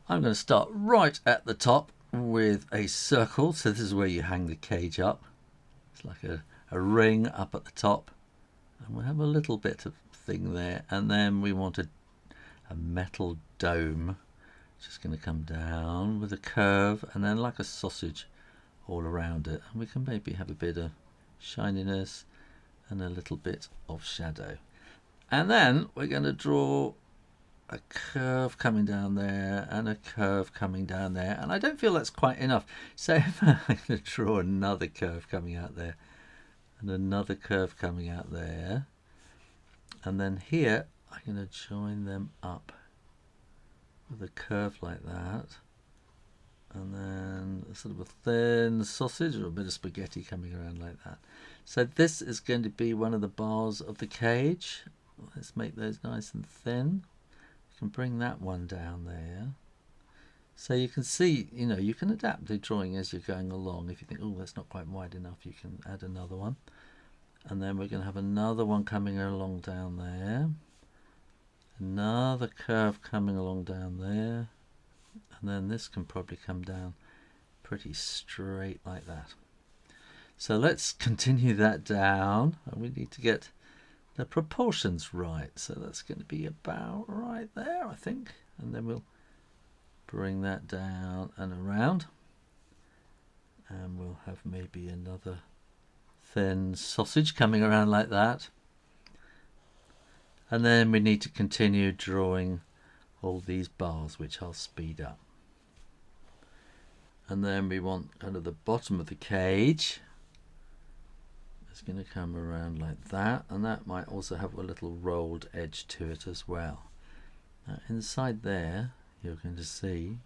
I'm going to start right at the top with a circle. So this is where you hang the cage up. It's like a ring up at the top. And we'll have a little bit of thing there. And then we want a metal dome. Just going to come down with a curve and then like a sausage all around it. And we can maybe have a bit of shininess and a little bit of shadow. And then we're going to draw a curve coming down there and a curve coming down there, and I don't feel that's quite enough, so I'm going to draw another curve coming out there and another curve coming out there, and then here I'm going to join them up with a curve like that, and then sort of a thin sausage or a bit of spaghetti coming around like that. So this is going to be one of the bars of the cage. Let's make those nice and thin. You can bring that one down there. So you can see, you can adapt the drawing as you're going along. If you think, oh, that's not quite wide enough, you can add another one. And then we're going to have another one coming along down there. Another curve coming along down there. And then this can probably come down pretty straight like that. So let's continue that down. And we need to get the proportions right, so that's going to be about right there, I think, and then we'll bring that down and around, and we'll have maybe another thin sausage coming around like that, and then we need to continue drawing all these bars, which I'll speed up. And then we want kind of the bottom of the cage. It's going to come around like that, and that might also have a little rolled edge to it as well. Now inside there you're going to see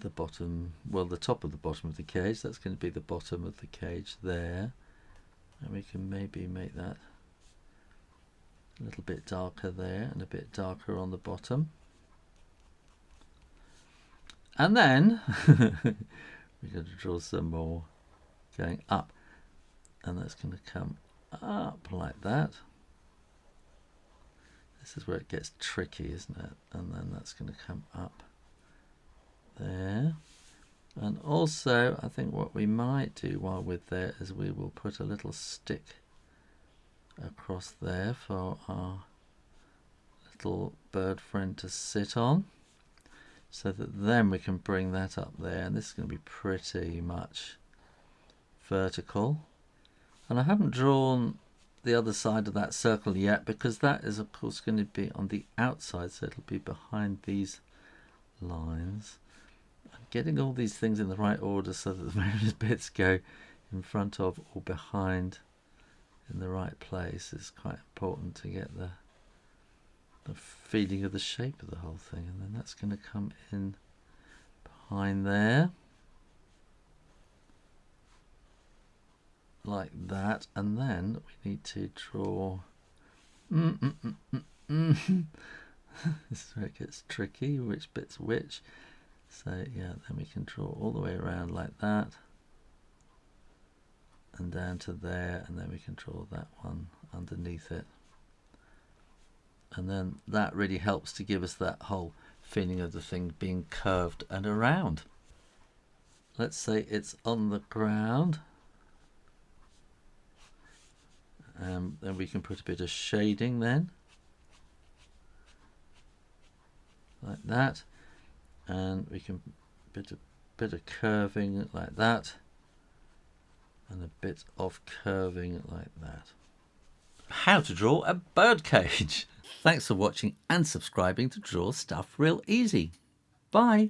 the bottom, well, the top of the bottom of the cage. That's going to be the bottom of the cage there, and we can maybe make that a little bit darker there and a bit darker on the bottom. And then we're going to draw some more going up. And that's going to come up like that. This is where it gets tricky, isn't it? And then that's going to come up there. And also, I think what we might do while we're there is we will put a little stick across there for our little bird friend to sit on, so that then we can bring that up there. And this is going to be pretty much vertical. And I haven't drawn the other side of that circle yet, because that is of course going to be on the outside, so it'll be behind these lines. And getting all these things in the right order so that the various bits go in front of or behind in the right place is quite important to get the feeling of the shape of the whole thing. And then that's going to come in behind there like that, and then we need to draw this is where it gets tricky, which bit's which. So yeah, then we can draw all the way around like that and down to there, and then we can draw that one underneath it, and then that really helps to give us that whole feeling of the thing being curved and around. Let's say it's on the ground. Then we can put a bit of shading then, like that, and we can bit of curving like that, and a bit of curving like that. How to draw a birdcage. Thanks for watching and subscribing to Draw Stuff Real Easy. Bye.